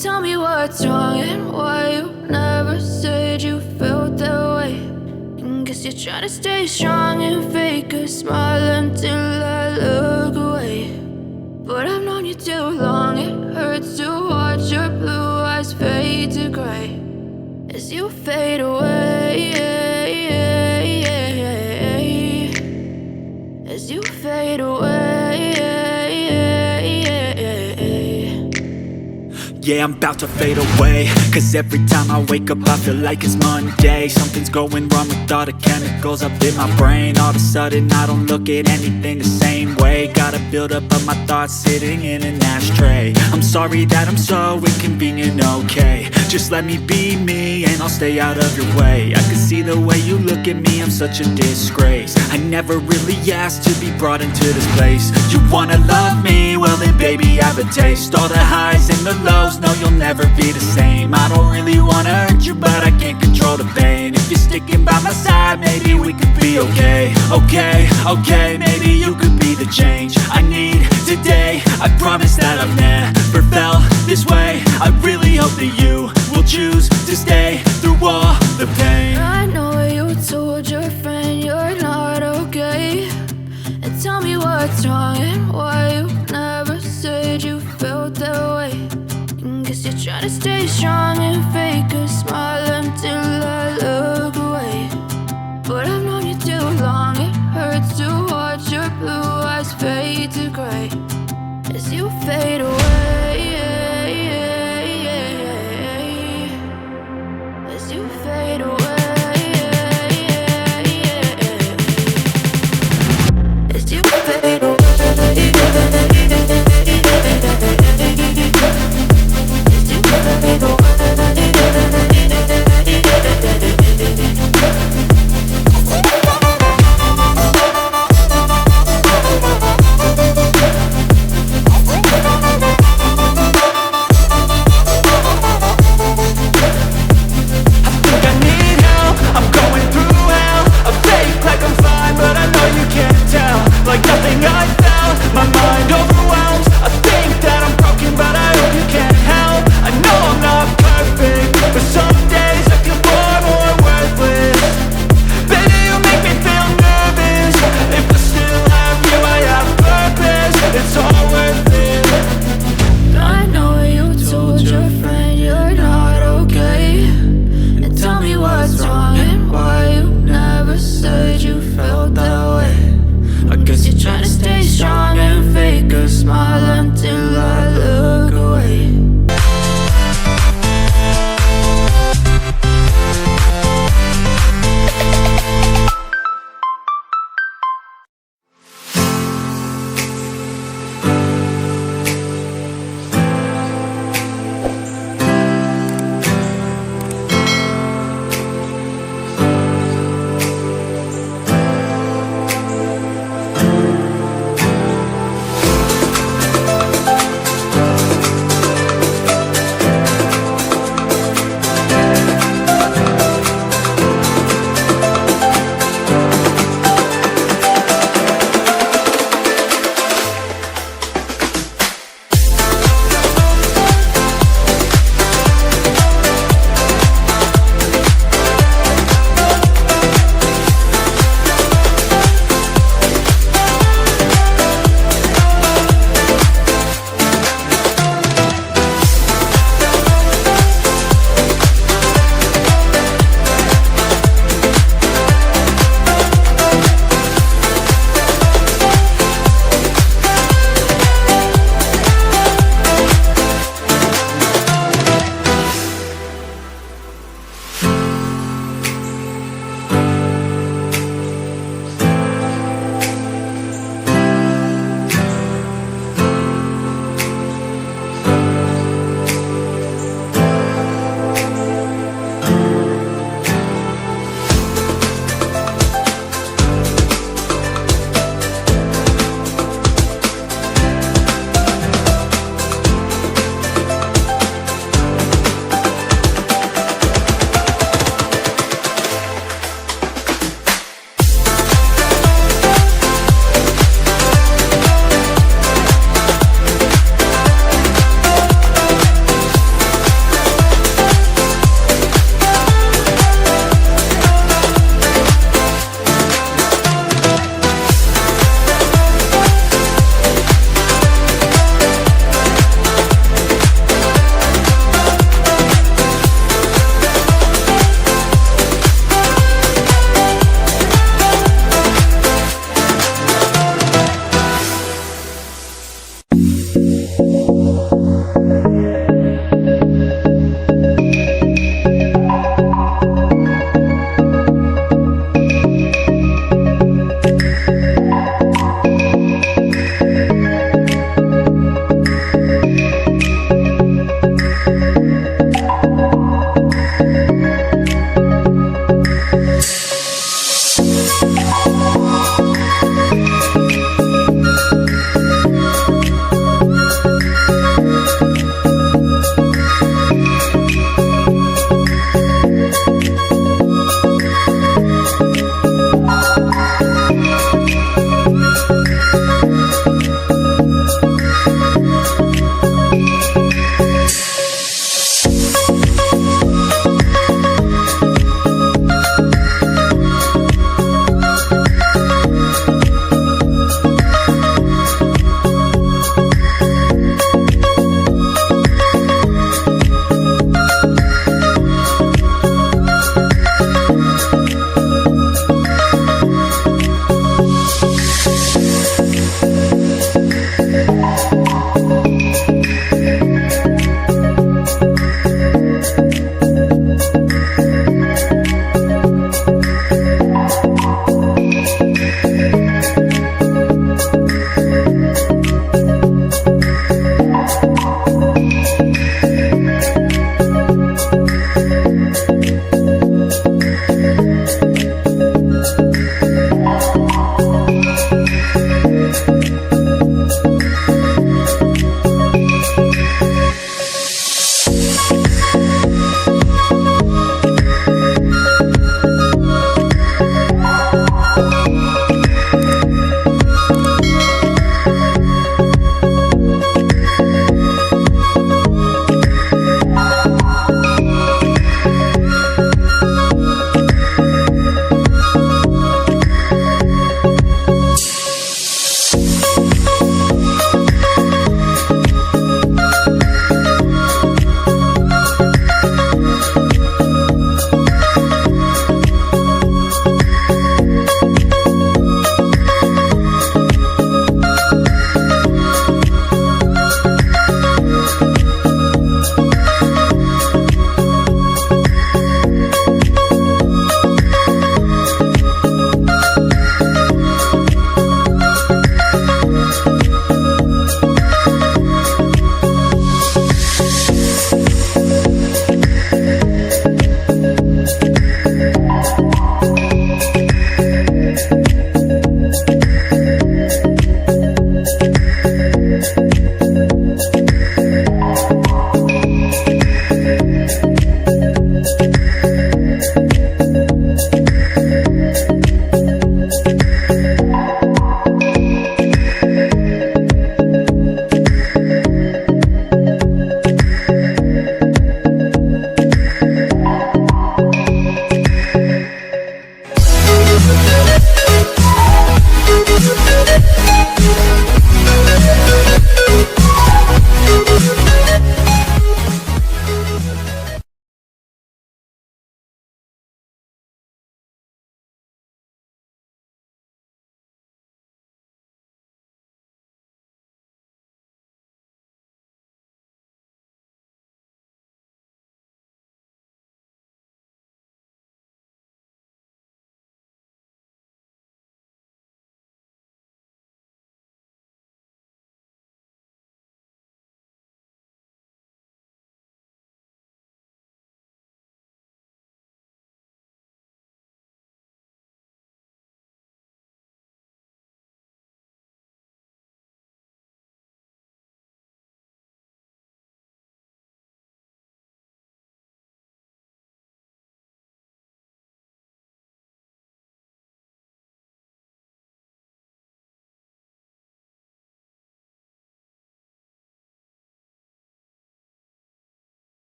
Tell me what's wrong and why you never said you felt that way. And guess you're trying to stay strong and fake a smile until I look away. But I've known you too long, it hurts to watch your blue eyes fade to gray as you fade away, as you fade away. Yeah, I'm about to fade away, cause every time I wake up I feel like it's Monday. Something's going wrong with all the chemicals up in my brain. All of a sudden I don't look at anything the same way. Gotta build up of my thoughts sitting in an ashtray. I'm sorry that I'm so inconvenient, okay. Just let me be me and I'll stay out of your way. I can see the way you look at me, I'm such a disgrace. I never really asked to be brought into this place. You wanna love me? Well then baby I have a taste. All the highs and the lows, no you'll never be the same. I don't really wanna hurt you but I can't control the pain. If you're sticking by my side maybe we could be okay. Okay, maybe you could be the change I need today. I promise that I've never felt this way. I really hope that you will choose to stay through all the pain. I know you told your friend you're not okay. And tell me what's wrong and why you never said you felt that way. And guess you're trying to stay strong and fake a smile until I look away. But I've known you too long, it hurts to watch your blue eyes fade to gray as you fade away.